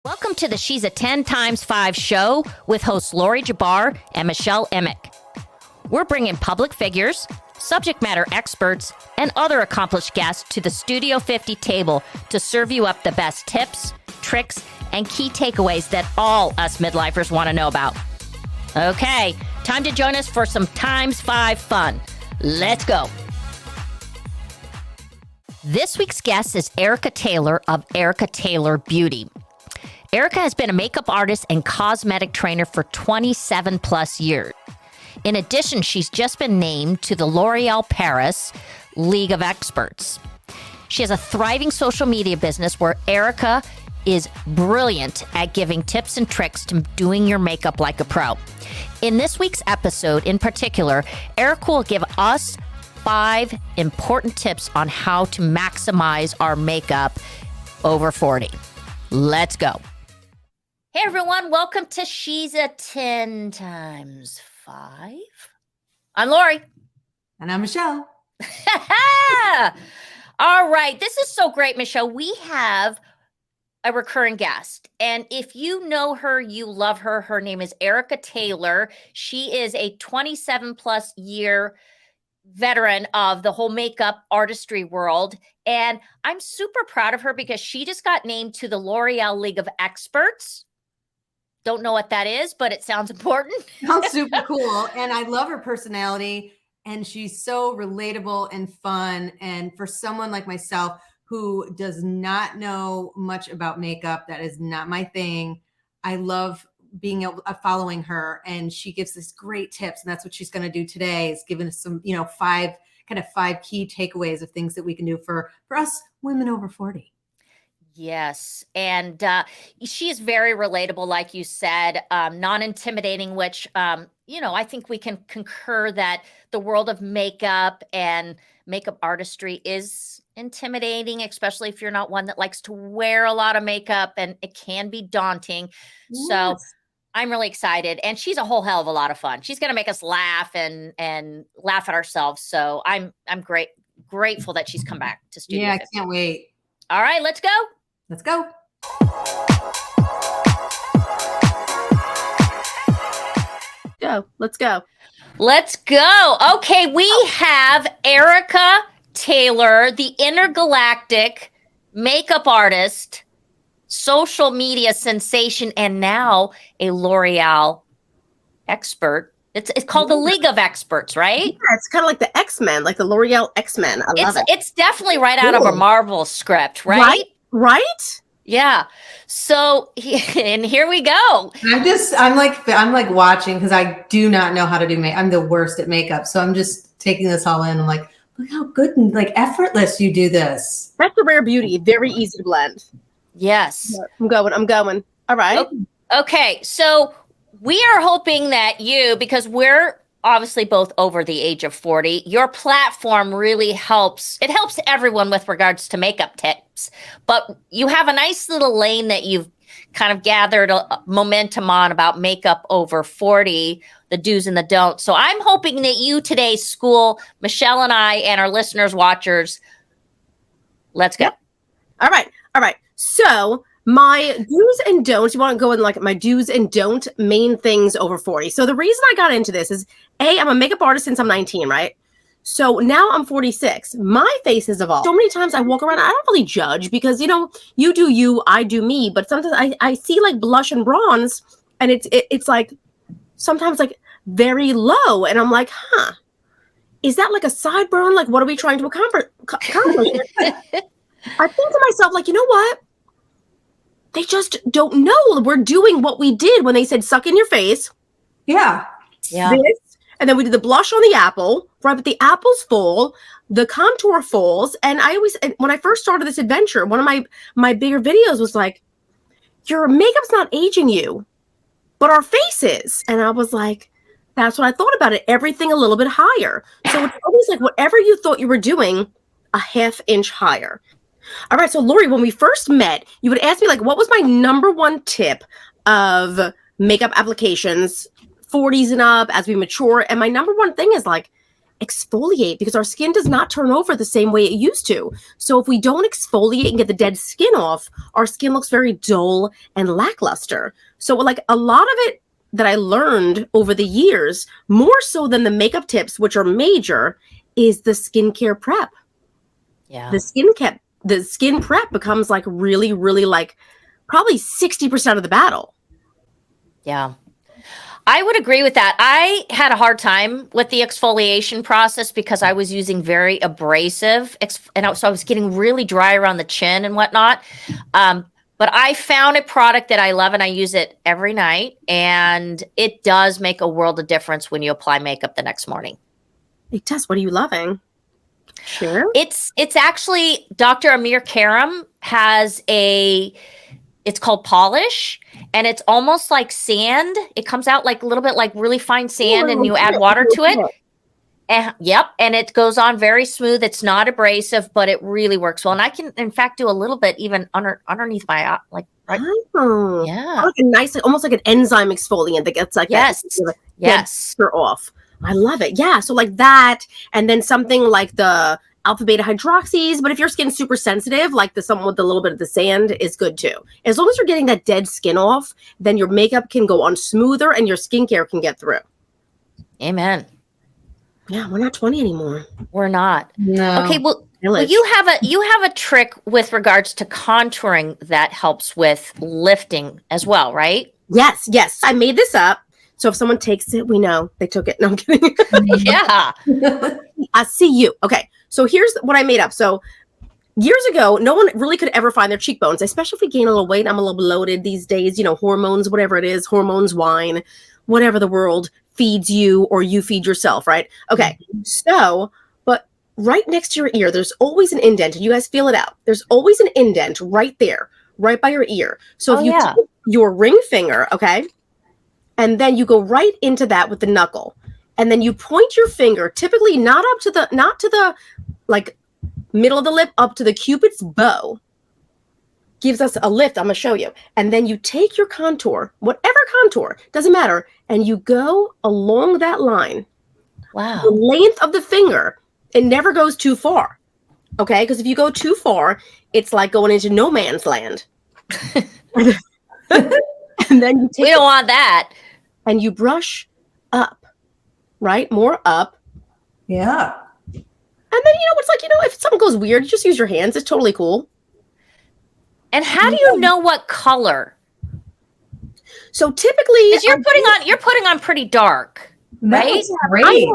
Welcome to the She's a 10 Times 5 show with hosts Lori Jabbar and Michelle Emick. We're bringing public figures, subject matter experts, and other accomplished guests to the Studio 50 table to serve you up the best tips, tricks, and key takeaways that all us midlifers want to know about. Okay, time to join us for some Times 5 fun. Let's go. This week's guest is Erica Taylor of Erica Taylor Beauty. Erica has been a makeup artist and cosmetic trainer for 27 plus years. In addition, she's just been named to the L'Oréal Paris League of Experts. She has a thriving social media business where Erica is brilliant at giving tips and tricks to doing your makeup like a pro. In this week's episode in particular, Erica will give us 5 important tips on how to maximize our makeup over 40. Let's go. Hey everyone, welcome to She's a 10 Times 5. I'm Lori. And I'm Michelle. All right, this is so great, Michelle. We have a recurring guest. And if you know her, you love her. Her name is Erica Taylor. She is a 27 plus year veteran of the whole makeup artistry world. And I'm super proud of her because she just got named to the L'Oréal League of Experts. Don't know what that is, but it sounds important. Sounds super cool. And I love her personality. And she's so relatable and fun. And for someone like myself who does not know much about makeup, that is not my thing. I love being able following her, and she gives us great tips. And that's what she's going to do today, is giving us some, 5 key takeaways of things that we can do for us women over 40. Yes. And she is very relatable, like you said, non-intimidating, which, I think we can concur that the world of makeup and makeup artistry is intimidating, especially if you're not one that likes to wear a lot of makeup, and it can be daunting. Yes. So I'm really excited. And she's a whole hell of a lot of fun. She's going to make us laugh and laugh at ourselves. So I'm grateful that she's come back to Studio 50. I can't wait. All right, let's go. Let's go. Let's go. Let's go. Okay, we have Erica Taylor, the intergalactic makeup artist, social media sensation, and now a L'Oréal expert. It's called the League of Experts, right? Yeah, it's kind of like the X-Men, like the L'Oréal X-Men. I love it. It's definitely right out of a Marvel script, right? Right? Yeah. So, and here we go. I'm like watching, because I do not know how to do makeup. I'm the worst at makeup. So I'm just taking this all in. I'm like, look how good and like effortless you do this. That's a rare beauty. Very easy to blend. Yes. I'm going. All right. Okay. So we are hoping that because we're obviously both over the age of 40, your platform really helps. It helps everyone with regards to makeup tips, but you have a nice little lane that you've kind of gathered a momentum on about makeup over 40, the do's and the don'ts. So I'm hoping that you today school Michelle and I and our listeners, watchers. Let's go. Yep. All right. So my do's and don'ts, you want to go in like my do's and don't main things over 40. So the reason I got into this is, I'm a makeup artist since I'm 19, right? So now I'm 46. My face has evolved. So many times I walk around, I don't really judge because, you do you, I do me. But sometimes I see like blush and bronze, and it's like sometimes like very low. And I'm like, is that like a sideburn? Like, what are we trying to accomplish? I think to myself, like, you know what? They just don't know we're doing what we did when they said suck in your face. Yeah. This, and then we did the blush on the apple, right? But the apples fall, the contour falls. And when I first started this adventure, one of my bigger videos was like, your makeup's not aging you, but our face is. And I was like, that's what I thought about it. Everything a little bit higher. So it's always like whatever you thought you were doing, a ½ inch higher. All right. So Lori, when we first met, you would ask me like, what was my number one tip of makeup applications, 40s and up as we mature? And my number one thing is like, exfoliate because our skin does not turn over the same way it used to. So if we don't exfoliate and get the dead skin off, our skin looks very dull and lackluster. So like a lot of it that I learned over the years, more so than the makeup tips, which are major, is the skincare prep. Yeah. The skin prep becomes like really, really like probably 60% of the battle. Yeah. I would agree with that. I had a hard time with the exfoliation process because I was using very abrasive, so I was getting really dry around the chin and whatnot. But I found a product that I love and I use it every night, and it does make a world of difference when you apply makeup the next morning. It does. What are you loving? Sure. It's actually Dr. Amir Karam has it's called Polish, and it's almost like sand. It comes out like a little bit like really fine sand, and you add water to it. Yep. And it goes on very smooth. It's not abrasive, but it really works well. And I can, in fact, do a little bit even underneath my eye, like right. Oh, yeah. Like a nice, almost like an enzyme exfoliant that gets like yes. that. Yes. You're off. I love it. Yeah. So like that, and then something like the alpha beta hydroxys. But if your skin's super sensitive, like the something with a little bit of the sand is good too. As long as you're getting that dead skin off, then your makeup can go on smoother and your skincare can get through. Amen. Yeah, we're not 20 anymore. We're not. No. Okay, well you have a trick with regards to contouring that helps with lifting as well, right? Yes. I made this up. So if someone takes it, we know they took it. No, I'm kidding. Yeah. I see you. Okay. So here's what I made up. So years ago, no one really could ever find their cheekbones, especially if we gain a little weight. I'm a little bloated these days, hormones, whatever it is, hormones, wine, whatever the world feeds you or you feed yourself, right? Okay. So, but right next to your ear, there's always an indent. And you guys feel it out. There's always an indent right there, right by your ear. So if you take your ring finger, okay, and then you go right into that with the knuckle, and then you point your finger, typically not to the like middle of the lip, up to the Cupid's bow, gives us a lift. I'm going to show you. And then you take your contour, whatever contour, doesn't matter, and you go along that line. Wow. The length of the finger, it never goes too far. Okay? Because if you go too far, it's like going into no man's land. And then you take we don't want that. And you brush up, right? More up. Yeah. And then, it's like, if something goes weird, you just use your hands. It's totally cool. And how do you know what color? So typically, because you're putting on pretty dark, right? That's great.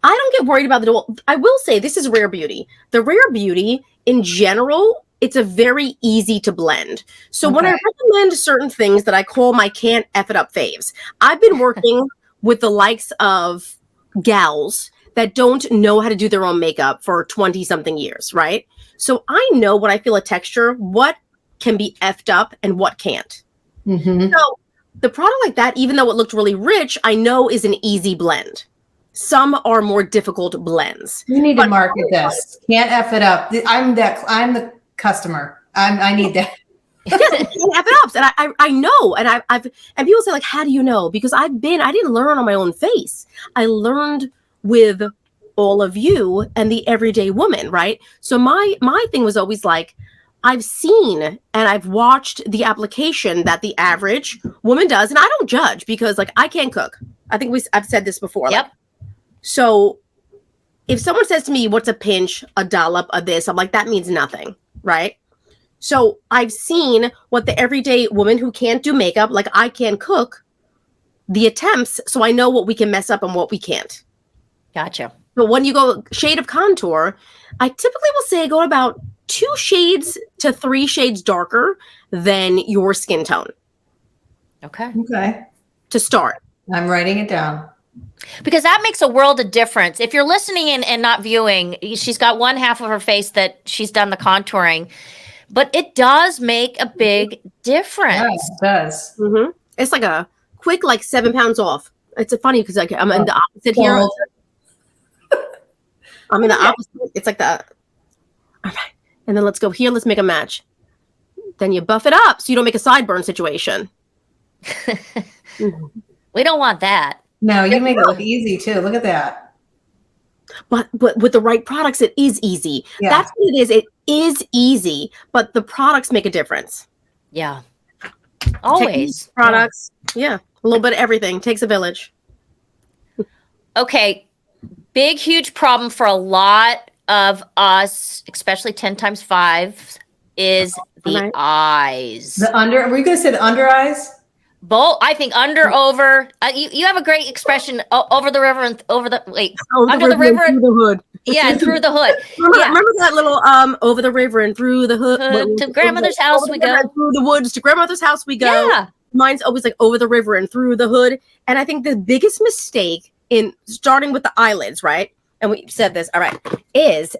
I don't get worried about I will say this is Rare Beauty. The Rare Beauty in general, it's a very easy to blend. So when I recommend certain things that I call my can't F it up faves, I've been working with the likes of gals that don't know how to do their own makeup for 20 something years, right? So I know when I feel a texture, what can be effed up and what can't. Mm-hmm. So the product like that, even though it looked really rich, I know is an easy blend. Some are more difficult blends. You need to market this. Can't F it up. I'm the customer. I need that. Yes, can't F it up. And I know. And and people say like, how do you know? Because I didn't learn on my own face. I learned with all of you and the everyday woman, right? So my thing was always like, I've seen and I've watched the application that the average woman does, and I don't judge because like I can't cook. I think I've said this before. Yep. Like, so if someone says to me, what's a pinch, a dollop of this, I'm like, that means nothing, right? So I've seen what the everyday woman who can't do makeup, like I can't cook, the attempts, so I know what we can mess up and what we can't. Gotcha. But when you go shade of contour, I typically will say go about 2 shades to 3 shades darker than your skin tone. Okay. To start. I'm writing it down. Because that makes a world of difference. If you're listening in and not viewing, she's got one half of her face that she's done the contouring, but it does make a big difference. Yeah, it does. Mm-hmm. It's like a quick, like 7 pounds off. It's funny because like I'm in the opposite here. I'm in the opposite. It's like the, all right. And then let's go here. Let's make a match. Then you buff it up so you don't make a sideburn situation. We don't want that. No, you make it look easy too. Look at that. But with the right products, it is easy. Yeah. That's what it is. It is easy, but the products make a difference. Yeah. Always. Products. Yeah. A little bit of everything. Takes a village. Okay. Big, huge problem for a lot of us, especially 10 times 5, is the eyes. Were you going to say the under eyes? Both, I think under, over. You have a great expression, over the river and under the river and through the hood. Yeah, and through the hood. Remember that little over the river and through the hood to grandmother's house we go. Through the woods to grandmother's house we go. Yeah. Mine's always like over the river and through the hood. And I think the biggest mistake in starting with the eyelids, right? And we said this, all right,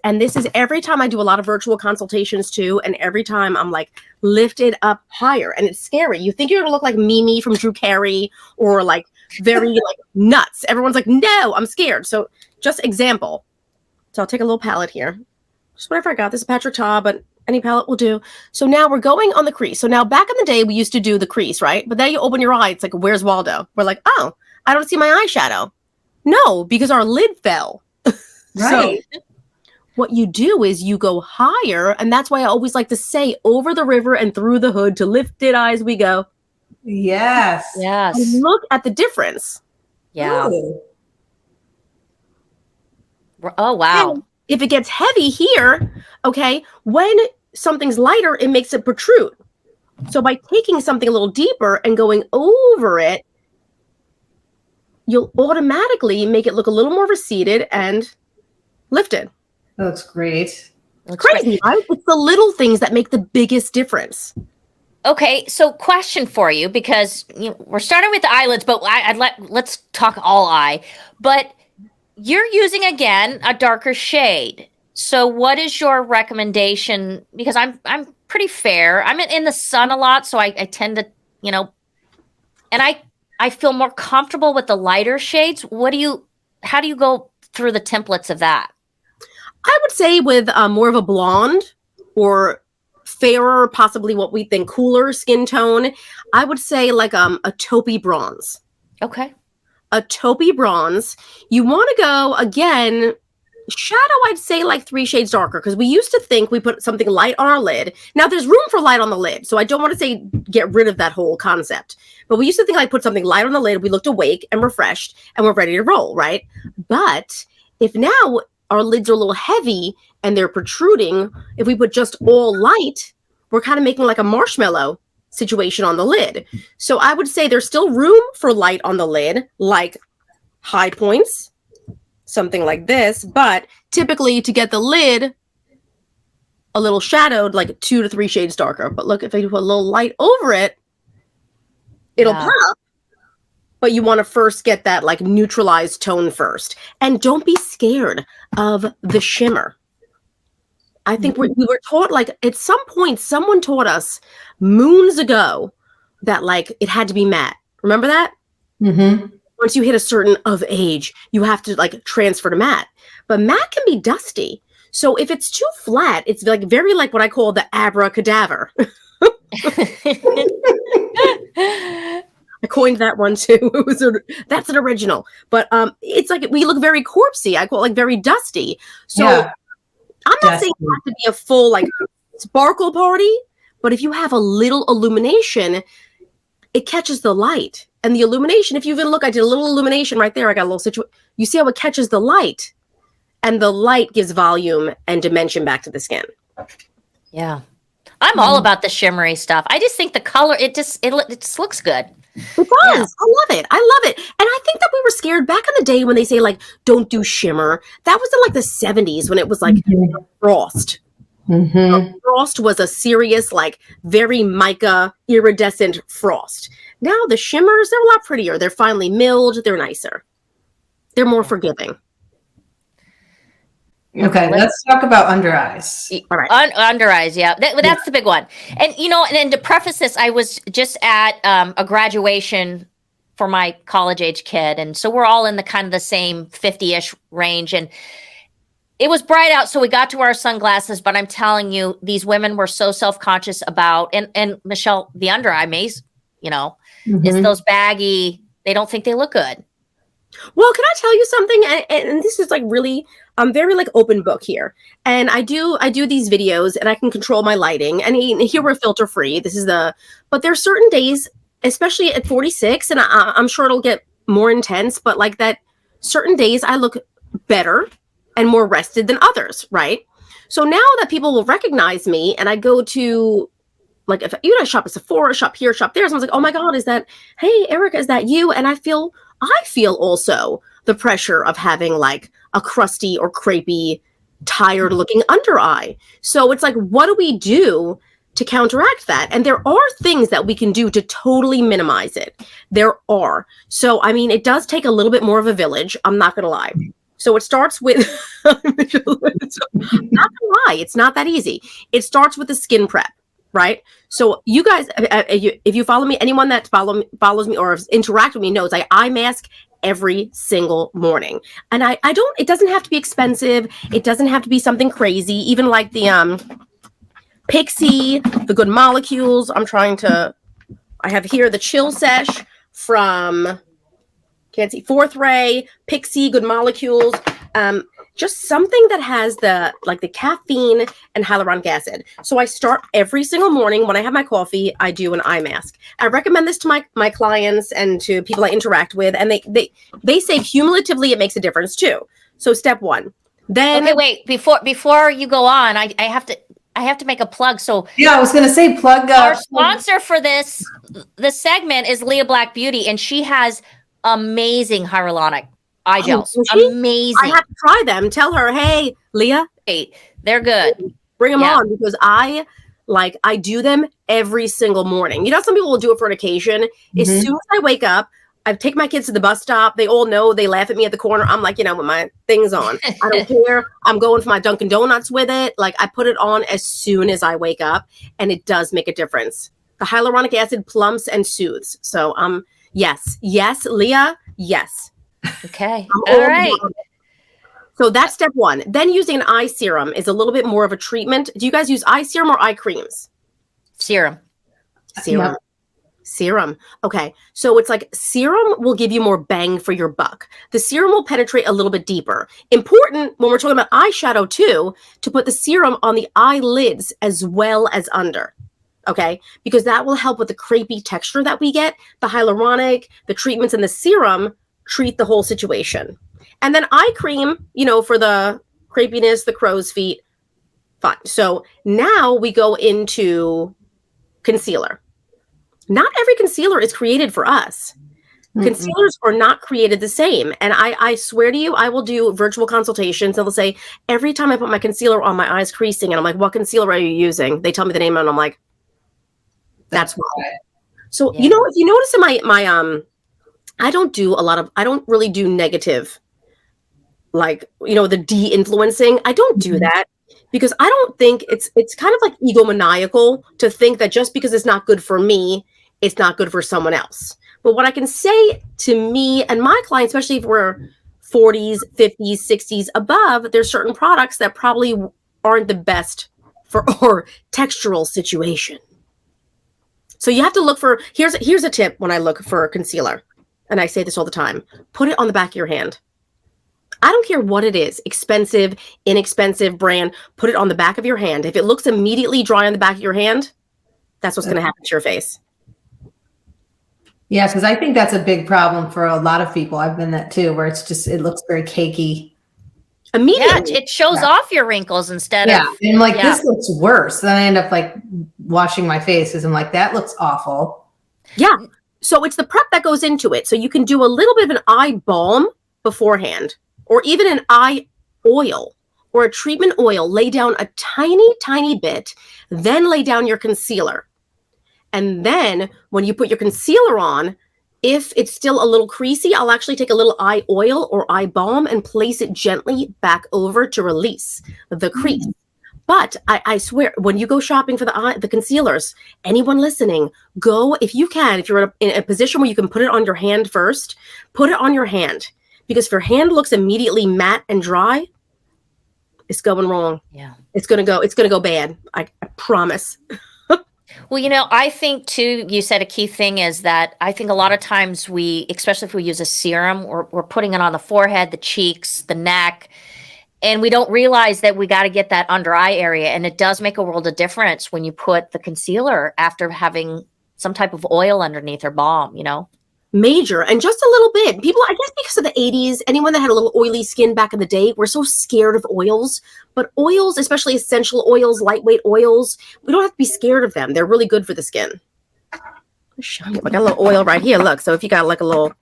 and this is every time I do a lot of virtual consultations too, and every time I'm like lifted up higher, and it's scary. You think you're gonna look like Mimi from Drew Carey or like very like nuts. Everyone's like, no, I'm scared. So just example. So I'll take a little palette here. Just whatever I got. This is Patrick Ta, but any palette will do. So now we're going on the crease. So now back in the day, we used to do the crease, right? But then you open your eye, it's like, where's Waldo? We're like, oh, I don't see my eyeshadow. No, because our lid fell. Right. So what you do is you go higher, and that's why I always like to say over the river and through the hood to lifted eyes we go. Yes. Yes. And look at the difference. Yeah. Ooh. Oh, wow. And if it gets heavy here, okay, when something's lighter, it makes it protrude. So by taking something a little deeper and going over it, you'll automatically make it look a little more receded and lifted. That looks great. Crazy, right? It's the little things that make the biggest difference. Okay, so question for you, because we're starting with the eyelids, but let's talk all eye. But you're using again a darker shade. So what is your recommendation? Because I'm pretty fair. I'm in the sun a lot, so I tend to, and I feel more comfortable with the lighter shades. How do you go through the templates of that? I would say with more of a blonde or fairer, possibly what we think cooler skin tone, I would say like a taupey bronze. Okay. A taupey bronze. You want to go, again, shadow, I'd say like 3 shades darker, because we used to think we put something light on our lid. Now there's room for light on the lid, so I don't want to say get rid of that whole concept. But we used to think like put something light on the lid, we looked awake and refreshed and we're ready to roll, right? But if now our lids are a little heavy and they're protruding, if we put just all light, we're kind of making like a marshmallow situation on the lid. So I would say there's still room for light on the lid, like high points, something like this, but typically to get the lid a little shadowed, like 2 to 3 shades darker. But look, if I put a little light over it, it'll pop. But you want to first get that like neutralized tone first. And don't be scared of the shimmer. I think we were taught, like at some point, someone taught us moons ago that like it had to be matte. Remember that? Mm-hmm. Once you hit a certain of age, you have to like transfer to matte. But matte can be dusty. So if it's too flat, it's like very like what I call the abracadabra. I coined that one too. That's an original. But it's like we look very corpsey. I call it like very dusty. So yeah, I'm not saying it has to be a full like sparkle party, but if you have a little illumination, it catches the light. And the illumination, if you even look, I did a little illumination right there. I got a little situation. You see how it catches the light, and the light gives volume and dimension back to the skin. Yeah. I'm all about the shimmery stuff. I just think the color, it just looks good. It does. Yeah. I love it. I love it. And I think that we were scared back in the day when they say like, don't do shimmer. That was in like the 70s when it was like frost. Mm-hmm. Frost was a serious, like very mica iridescent frost. Now the shimmers, they're a lot prettier. They're finely milled. They're nicer. They're more forgiving. Okay, let's talk about under eyes. All right. Under eyes, yeah. That's the big one. And, and to preface this, I was just at a graduation for my college-age kid. And so we're all in the kind of the same 50-ish range. And it was bright out, so we got to wear our sunglasses. But I'm telling you, these women were so self-conscious about, and Michelle, the under eye maze, is those baggy, they don't think they look good. Well, can I tell you something? And this is like really, I'm very like open book here. And I do these videos and I can control my lighting. And here we're filter free. But there's certain days, especially at 46, and I'm sure it'll get more intense, but like that certain days I look better and more rested than others, right? So now that people will recognize me and I go to like, if I shop at Sephora, shop here, shop there. Someone's like, oh my God, hey, Erica, is that you? And I feel also the pressure of having like a crusty or crepey, tired looking under eye. So it's like, what do we do to counteract that? And there are things that we can do to totally minimize it. There are. So, I mean, it does take a little bit more of a village. I'm not going to lie. So it starts with, not gonna lie, it's not that easy. It starts with the skin prep. Right. So you guys, if you follow me, anyone that follows me or interacts with me knows I eye mask every single morning. And it doesn't have to be expensive. It doesn't have to be something crazy. Even like the Pixie, the Good Molecules. I have here the Chill Sesh from, can't see, Fourth Ray, Pixie, Good Molecules. Just something that has the caffeine and hyaluronic acid. So I start every single morning when I have my coffee, I do an eye mask. I recommend this to my clients and to people I interact with, and they say cumulatively it makes a difference too. So step one. Then okay, wait, before you go on, I have to make a plug. So yeah, I was gonna say plug. Our sponsor for this segment is Leah Black Beauty, and she has amazing hyaluronic eye gels. Amazing. I have to try them. Tell her, hey, Leah. Hey, they're good. Bring them on, because I do them every single morning. You know, some people will do it for an occasion. Mm-hmm. As soon as I wake up, I take my kids to the bus stop. They all know, they laugh at me at the corner. I'm like, with my things on. I don't care. I'm going for my Dunkin' Donuts with it. Like, I put it on as soon as I wake up, and it does make a difference. The hyaluronic acid plumps and soothes. So, yes, Leah, yes. Okay. All right. So that's step one. Then using an eye serum is a little bit more of a treatment. Do you guys use eye serum or eye creams? Serum. Serum. Okay. So it's like serum will give you more bang for your buck. The serum will penetrate a little bit deeper. Important when we're talking about eyeshadow too, to put the serum on the eyelids as well as under. Okay. Because that will help with the crepey texture that we get. The hyaluronic, the treatments, and the serum treat the whole situation. And then eye cream, for the crepiness, the crow's feet. Fine. So now we go into concealer. Not every concealer is created for us. Mm-hmm. Concealers are not created the same. And I swear to you, I will do virtual consultations. They'll say, every time I put my concealer on, my eyes creasing. And I'm like, what concealer are you using? They tell me the name and I'm like, that's why. So, if you notice in my I don't really do negative, like, the de-influencing. I don't do that because I don't think it's kind of like egomaniacal to think that just because it's not good for me, it's not good for someone else. But what I can say to me and my clients, especially if we're 40s, 50s, 60s above, there's certain products that probably aren't the best for our textural situation. So you have to look for, here's a tip when I look for concealer. And I say this all the time, put it on the back of your hand. I don't care what it is, expensive, inexpensive brand, put it on the back of your hand. If it looks immediately dry on the back of your hand, that's what's going to happen to your face. Yeah, because I think that's a big problem for a lot of people. I've been that too, where it looks very cakey. Immediately. Yeah, it shows off your wrinkles instead of. And this looks worse. Then I end up like washing my face because I'm like, that looks awful. Yeah. So it's the prep that goes into it. So you can do a little bit of an eye balm beforehand, or even an eye oil or a treatment oil. Lay down a tiny, tiny bit, then lay down your concealer. And then when you put your concealer on, if it's still a little creasy, I'll actually take a little eye oil or eye balm and place it gently back over to release the crease. But I swear, when you go shopping for the concealers, anyone listening, go, if you can, if you're in a position where you can put it on your hand first, put it on your hand. Because if your hand looks immediately matte and dry, it's going wrong. Yeah. It's going to go bad. I promise. Well, I think too, you said a key thing is that I think a lot of times especially if we use a serum, we're putting it on the forehead, the cheeks, the neck, and we don't realize that we got to get that under eye area. And it does make a world of difference when you put the concealer after having some type of oil underneath or balm. Major, and just a little bit. People, I guess because of the 80s, anyone that had a little oily skin back in the day, we're so scared of oils. But oils, especially essential oils, lightweight oils, we don't have to be scared of them. They're really good for the skin. I got a little oil right here. Look, so if you got like a little,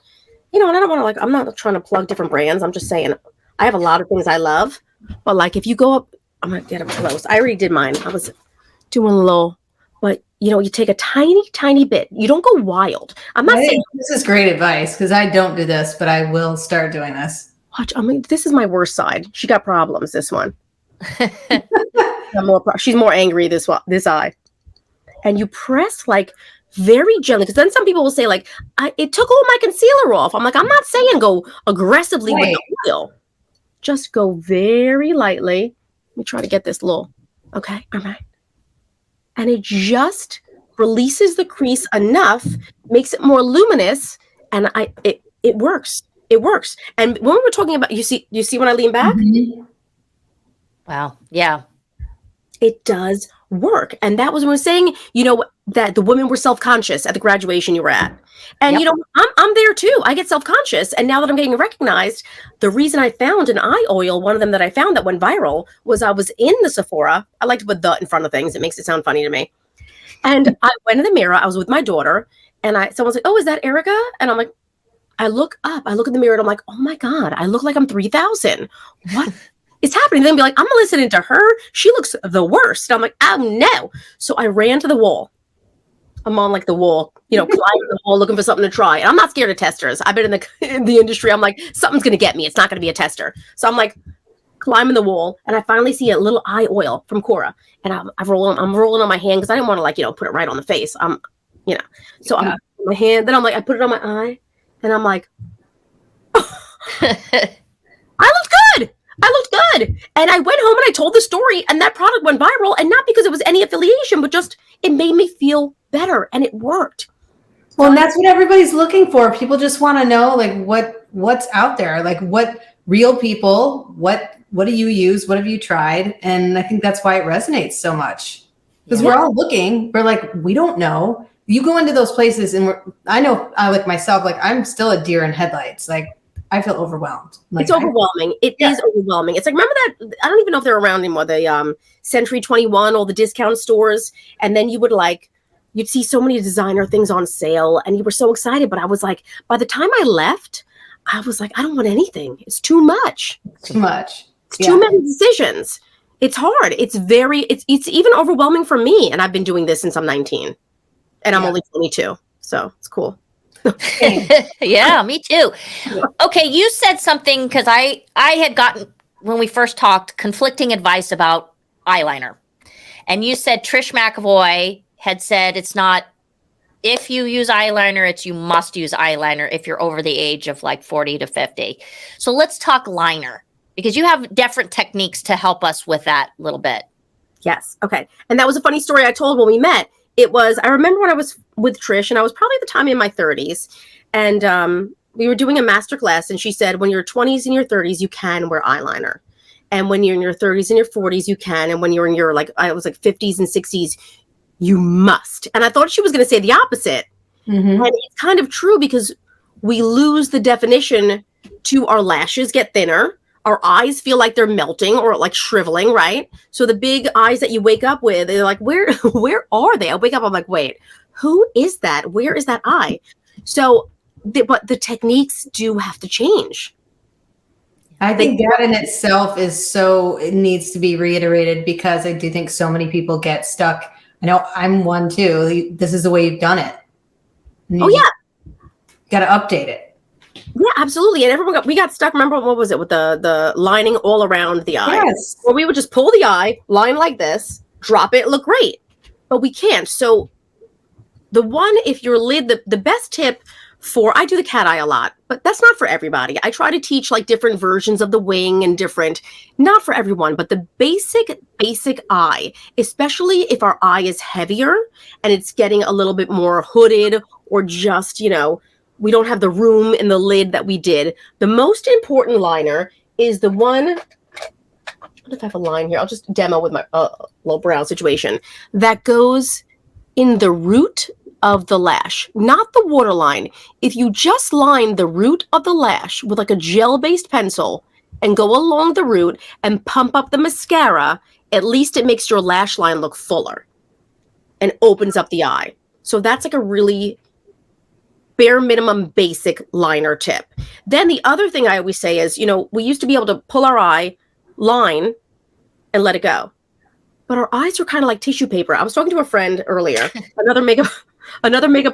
and I don't want to I'm not trying to plug different brands. I'm just saying I have a lot of things I love. But like if you go up, I'm going to get up close. I already did mine. I was doing a little, but you take a tiny bit. You don't go wild. I'm not saying this is great advice because I don't do this, but I will start doing this. Watch. This is my worst side. She got problems. This one. She's more angry. This eye. And you press like very gently, because then some people will say like, it took all my concealer off. I'm like, I'm not saying go aggressively with the oil. Just go very lightly. Let me try to get this little. Okay. All right. And it just releases the crease enough, makes it more luminous, and it works. It works. And when we were talking about, you see when I lean back? Mm-hmm. Wow. Yeah. It does work. And that was when we were saying, that the women were self-conscious at the graduation you were at. And, I'm there too. I get self-conscious. And now that I'm getting recognized, the reason I found an eye oil, one of them that I found that went viral, was I was in the Sephora. I like to put the in front of things. It makes it sound funny to me. And I went in the mirror. I was with my daughter. And someone's like, oh, is that Erica? And I'm like, I look up. I look in the mirror and I'm like, oh my God, I look like I'm 3,000. What is happening? Then be like, I'm listening to her. She looks the worst. I'm like, oh no. So I ran to the wall. I'm on like the wall, climbing the wall, looking for something to try. And I'm not scared of testers. I've been in the industry. I'm like, something's going to get me. It's not going to be a tester. So I'm like climbing the wall, and I finally see a little eye oil from Cora. And I'm rolling on my hand because I didn't want to put it right on the face. So I'm my hand. Then I'm like, I put it on my eye, and I'm like, I looked good. And I went home and I told the story, and that product went viral. And not because it was any affiliation, but just it made me feel better, and it worked. Well, and that's what everybody's looking for. People just want to know like what's out there, like what real people, what do you use? What have you tried? And I think that's why it resonates so much because we're all looking. We're like, we don't know. You go into those places and I know like myself, like I'm still a deer in headlights. Like I feel overwhelmed. Like, it's overwhelming. It is overwhelming. It's like, remember that? I don't even know if they're around anymore. The Century 21, all the discount stores. And then you'd see so many designer things on sale and you were so excited. But I was like, by the time I left, I was like, I don't want anything. It's too much. Too much. It's too many decisions. It's hard. It's even overwhelming for me. And I've been doing this since I'm 19 and I'm only 22. So it's cool. Yeah, me too. Okay, you said something because I had gotten, when we first talked, conflicting advice about eyeliner. And you said Trish McAvoy had said it's not, if you use eyeliner, it's you must use eyeliner if you're over the age of like 40 to 50. So let's talk liner because you have different techniques to help us with that a little bit. Yes. Okay. And that was a funny story I told when we met. I remember when I was with Trish, and I was probably at the time in my 30s, and we were doing a master class, and she said, when you're 20s and your 30s, you can wear eyeliner. And when you're in your 30s and your 40s, you can. And when you're in your, I was like 50s and 60s, you must. And I thought she was going to say the opposite. Mm-hmm. And it's kind of true because we lose the definition to our lashes get thinner. Our eyes feel like they're melting or like shriveling, right? So the big eyes that you wake up with, they're like, where are they? I wake up, I'm like, wait, who is that? Where is that eye? So, but the techniques do have to change. I think that in itself it needs to be reiterated because I do think so many people get stuck. I know I'm one too. This is the way you've done it. Got to update it. Yeah, absolutely. And we got stuck. Remember, what was it with the lining all around the eye? Yes. Or we would just pull the eye, line like this, drop it, look great. But we can't. So the one, if your lid, the best tip I do the cat eye a lot, but that's not for everybody. I try to teach like different versions of the wing and not for everyone, but the basic eye, especially if our eye is heavier and it's getting a little bit more hooded or just, we don't have the room in the lid that we did. The most important liner is the one, what if I have a line here? I'll just demo with my little brow situation. That goes in the root of the lash, not the waterline. If you just line the root of the lash with like a gel-based pencil and go along the root and pump up the mascara, at least it makes your lash line look fuller and opens up the eye. So that's like a really bare minimum basic liner tip. Then the other thing I always say is, we used to be able to pull our eye, line, and let it go. But our eyes are kind of like tissue paper. I was talking to a friend earlier, another makeup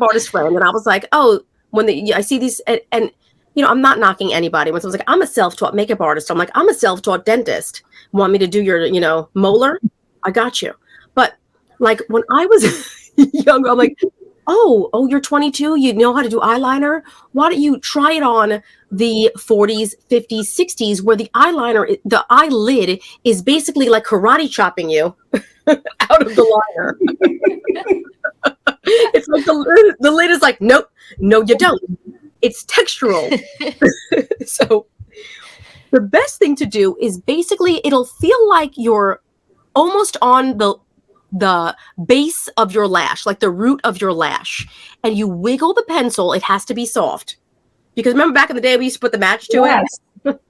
artist friend, and I was like, oh, I see these, and I'm not knocking anybody. When someone's like, I'm a self-taught makeup artist, I'm like, I'm a self-taught dentist. Want me to do your, molar? I got you. But like when I was young, I'm like, oh, you're 22, you know how to do eyeliner? Why don't you try it on the 40s, 50s, 60s, where the eyelid is basically like karate chopping you out of the liner. It's like the lid is like, nope, no, you don't. It's textural. So the best thing to do is basically it'll feel like you're almost on the base of your lash, like the root of your lash, and you wiggle the pencil. It has to be soft, because remember back in the day we used to put the match to it.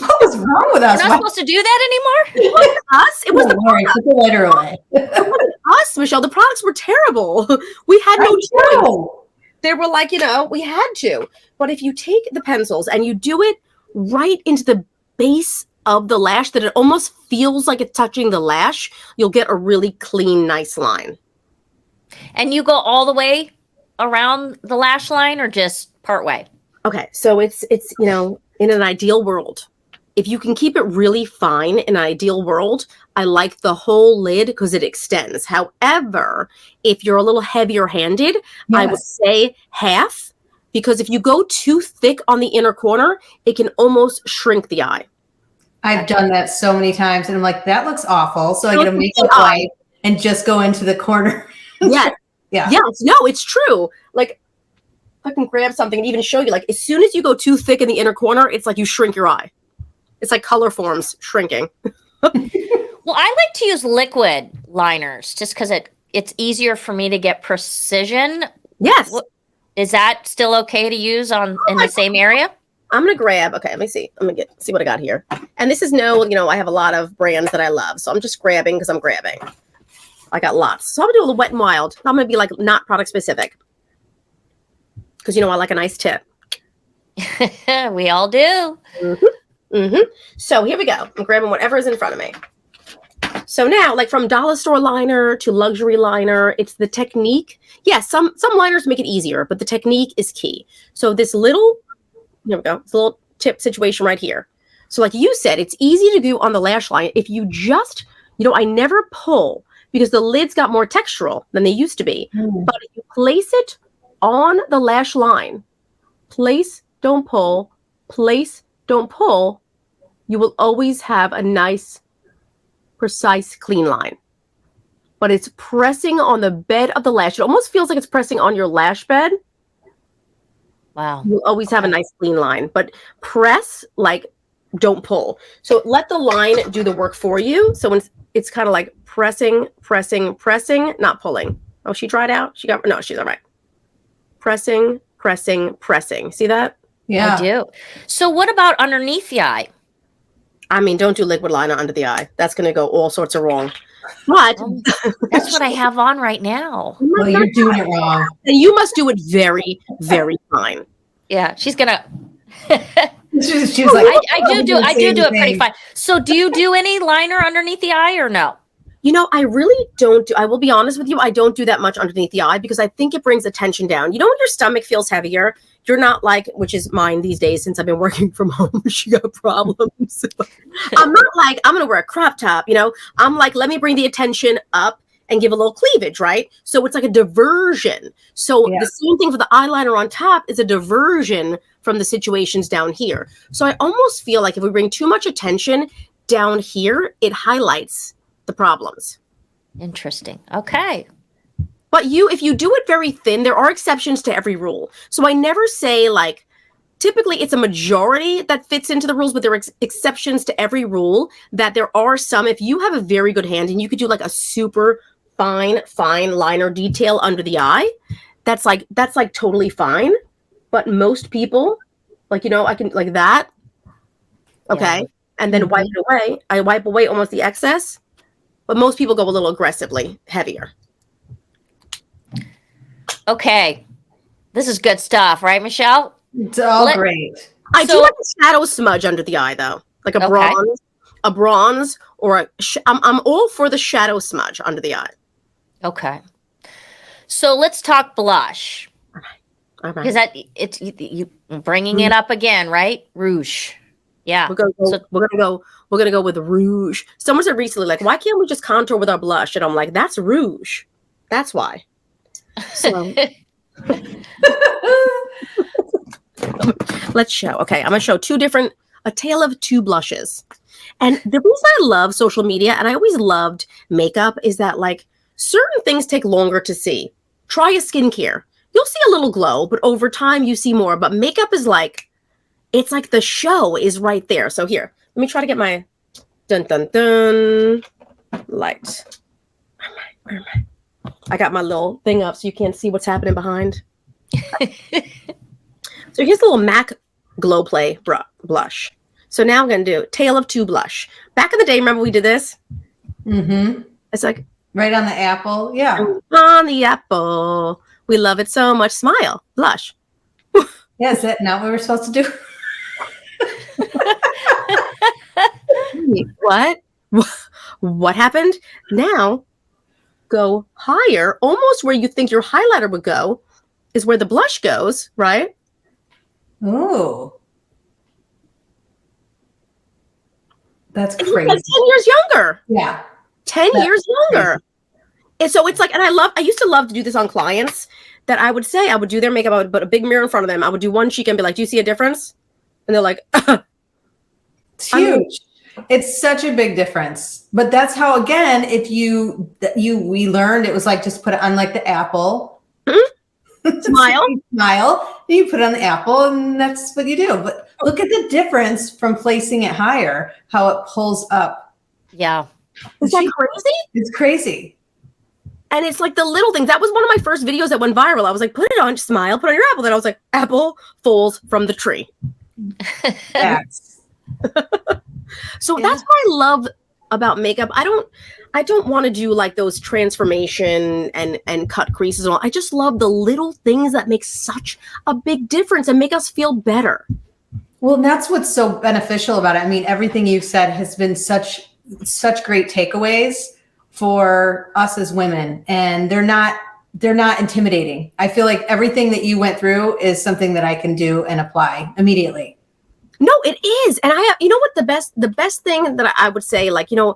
What was wrong with us? You're not supposed to do that anymore? It wasn't us. It was the product. Put the lighter away. It wasn't us, Michelle. The products were terrible. We had no choice. They were like, we had to. But if you take the pencils and you do it right into the base of the lash, that it almost feels like it's touching the lash, you'll get a really clean, nice line. And you go all the way around the lash line or just part way? Okay, so it's in an ideal world, if you can keep it really fine in an ideal world, I like the whole lid because it extends. However, if you're a little heavier handed, yes, I would say half, because if you go too thick on the inner corner, it can almost shrink the eye. I've done that so many times and I'm like, that looks awful. So I get a makeup wipe and just go into the corner. Yeah. Yeah. Yes. No, it's true. Like, I can grab something and even show you, like, as soon as you go too thick in the inner corner, it's like you shrink your eye. It's like color forms shrinking. Well, I like to use liquid liners just because it's easier for me to get precision. Yes. Is that still okay to use in the same area? I'm going to grab, okay, let me see. I'm going to see what I got here. And this is I have a lot of brands that I love. So I'm just grabbing because I'm grabbing. I got lots. So I'm going to do a little Wet n Wild. I'm going to be like not product specific. Because, I like a nice tip. We all do. Mm-hmm. Mm-hmm. So here we go. I'm grabbing whatever is in front of me. So now, like from dollar store liner to luxury liner, it's the technique. Yes, some liners make it easier, but the technique is key. So this little, here we go, this little tip situation right here. So like you said, it's easy to do on the lash line. If you just, I never pull because the lids got more textural than they used to be. But if you place it on the lash line, place, don't pull, place, don't pull, you will always have a nice, precise, clean line. But it's pressing on the bed of the lash. It almost feels like it's pressing on your lash bed. Wow. You'll always have a nice clean line. But press, like, don't pull. So let the line do the work for you. So when it's kind of like pressing, pressing, pressing, not pulling. Oh, she dried out? No, she's all right. Pressing, pressing, pressing. See that? Yeah. I do. So what about underneath the eye? I mean, don't do liquid liner under the eye. That's going to go all sorts of wrong. But that's what I have on right now. Well, you're doing it wrong. And you must do it very, very fine. Yeah, she's going to. She's like, I do it pretty fine. So do you do any liner underneath the eye or no? I really don't I will be honest with you. I don't do that much underneath the eye because I think it brings attention down. When your stomach feels heavier, you're not like, which is mine these days since I've been working from home. She got problems. I'm not like, I'm going to wear a crop top. I'm like, let me bring the attention up and give a little cleavage, right? So it's like a diversion. So the same thing for the eyeliner on top is a diversion from the situations down here. So I almost feel like if we bring too much attention down here, it highlights the problems. Interesting. Okay. But if you do it very thin, there are exceptions to every rule. So I never say like, typically it's a majority that fits into the rules, but there are exceptions to every rule, that there are some, if you have a very good hand and you could do like a super fine liner detail under the eye, that's like totally fine. But most people, like, you know, I can like that. Okay. Yeah. And then wipe it away. I wipe away almost the excess, but most people go a little aggressively heavier. Okay. This is good stuff, right, Michelle? It's all great. I do like a shadow smudge under the eye, though, like a bronze, or I'm all for the shadow smudge under the eye. Okay. So let's talk blush. All right. Because it's you bringing it up again, right? Rouge. Yeah. We're gonna go with rouge. Someone said recently, like, why can't we just contour with our blush? And I'm like, that's rouge. That's why. So let's show. Okay, I'm gonna show a tale of two blushes. And the reason I love social media, and I always loved makeup, is that like certain things take longer to see. Try a skincare. You'll see a little glow, but over time you see more. But makeup is like, it's like the show is right there. So here, let me try to get my light. Where am I? I got my little thing up so you can't see what's happening behind. So here's the little MAC Glow Play blush. So now I'm going to do Tale of Two blush. Back in the day, remember we did this? Mm-hmm. It's like... Right on the apple. Yeah. On the apple. We love it so much. Smile. Blush. Yeah, is that not what we're supposed to do? What? What happened? Now... go higher, almost where you think your highlighter would go is where the blush goes, right? Oh, that's crazy. 10 years younger. Yeah. 10 years younger. Crazy. And so it's like, and I used to love to do this on clients, that I would say, I would do their makeup, I would put a big mirror in front of them. I would do one cheek and be like, do you see a difference? And they're like, it's huge. It's such a big difference. But that's how, again, if we learned it was like, just put it on like the apple. Mm-hmm. Smile. You put it on the apple and that's what you do. But look at the difference from placing it higher, how it pulls up. Yeah. Is that crazy? It's crazy. And it's like the little things. That was one of my first videos that went viral. I was like, put it on, smile, put on your apple. Then I was like, apple falls from the tree. Yes. So that's what I love about makeup. I don't want to do like those transformation and cut creases and all. I just love the little things that make such a big difference and make us feel better. Well, that's what's so beneficial about it. I mean, everything you've said has been such great takeaways for us as women, and they're not intimidating. I feel like everything that you went through is something that I can do and apply immediately. No, it is. And you know what, the best thing that I would say, like, you know,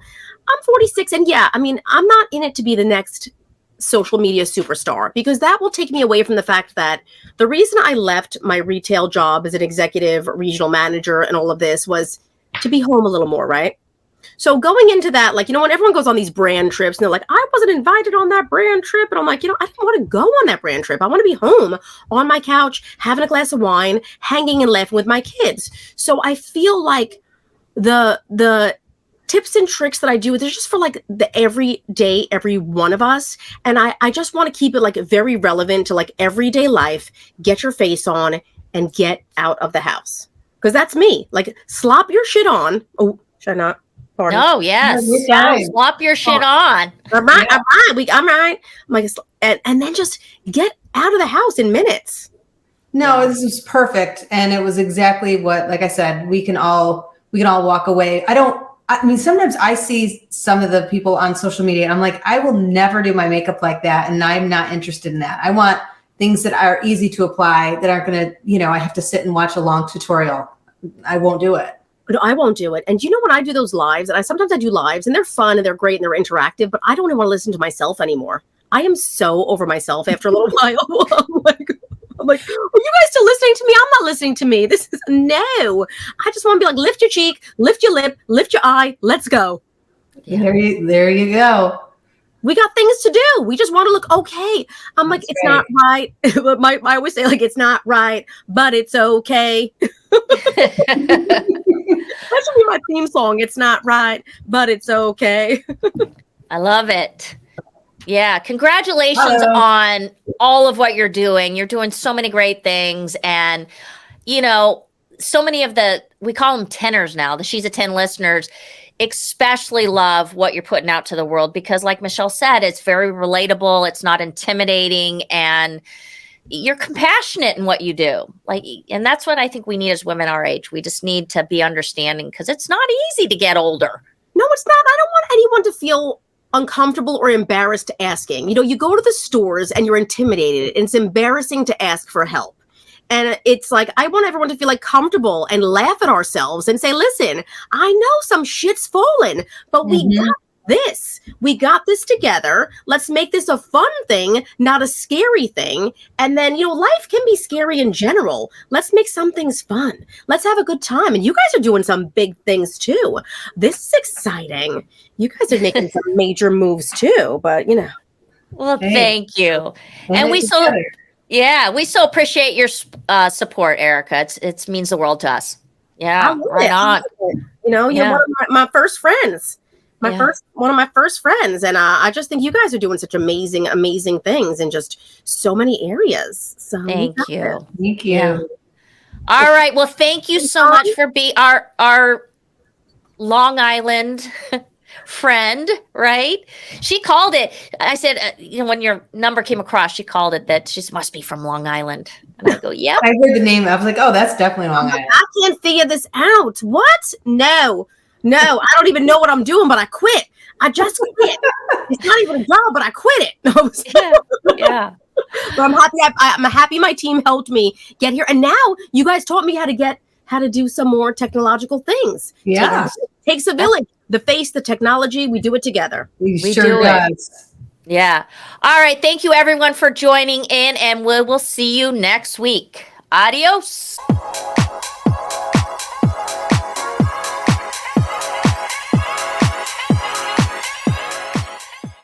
I'm 46 and yeah, I mean, I'm not in it to be the next social media superstar, because that will take me away from the fact that the reason I left my retail job as an executive regional manager and all of this was to be home a little more, right? So going into that, like, you know, when everyone goes on these brand trips and they're like, I wasn't invited on that brand trip. And I'm like, you know, I didn't want to go on that brand trip. I want to be home on my couch, having a glass of wine, hanging and laughing with my kids. So I feel like the tips and tricks that I do, they're just for like the everyday, every one of us. And I just want to keep it like very relevant to like everyday life. Get your face on and get out of the house. Because that's me. Like, slop your shit on. Oh, should I not? Pardon. No, yes. Swap your shit on. I'm right. I'm right. I'm like, and then just get out of the house in minutes. No, this is perfect. And it was exactly what, like I said, we can all walk away. I mean, sometimes I see some of the people on social media and I'm like, I will never do my makeup like that. And I'm not interested in that. I want things that are easy to apply, that aren't going to, you know, I have to sit and watch a long tutorial. I won't do it. No, I won't do it. And you know, when I do those lives, and sometimes I do lives, and they're fun and they're great and they're interactive, but I don't even want to listen to myself anymore. I am so over myself after a little while. I'm like, are you guys still listening to me? I'm not listening to me. This is no. I just want to be like, lift your cheek, lift your lip, lift your eye. Let's go. Yeah. There you go. We got things to do. We just want to look okay. I'm like, it's not right. I always say, like, it's not right, but it's okay. That should be my theme song. It's not right, but it's okay. I love it. Yeah. Congratulations on all of what you're doing. You're doing so many great things. And, you know, so many of we call them tenors now, the She's a 10 listeners, especially love what you're putting out to the world because, like Michelle said, it's very relatable. It's not intimidating. And you're compassionate in what you do. And that's what I think we need as women our age. We just need to be understanding because it's not easy to get older. No, it's not. I don't want anyone to feel uncomfortable or embarrassed asking. You know, you go to the stores and you're intimidated and it's embarrassing to ask for help. And it's like, I want everyone to feel like comfortable and laugh at ourselves and say, listen, I know some shit's fallen, but we got this. We got this together. Let's make this a fun thing, not a scary thing. And then, you know, life can be scary in general. Let's make some things fun. Let's have a good time. And you guys are doing some big things too. This is exciting. You guys are making some major moves too, but you know. Well, thank you. And we so appreciate your support, Erica. It means the world to us. Yeah, right on. You know, you're one of my first friends. One of my first friends. And I just think you guys are doing such amazing, amazing things in just so many areas. So thank you. Thank you. Yeah. All right. Well, thank you so much for being our Long Island friend, right? She called it. I said, when your number came across, she called it that she must be from Long Island. And I go, yeah. I heard the name. I was like, oh, that's definitely Long Island. I can't figure this out. What? No, I don't even know what I'm doing, but I quit. I just quit. It's not even a job, but I quit it. Yeah. But I'm happy. I'm happy my team helped me get here. And now you guys taught me how to do some more technological things. Yeah. Takes a village. The face, the technology, we do it together. We sure does. Yeah. All right. Thank you everyone for joining in, and we will see you next week. Adios.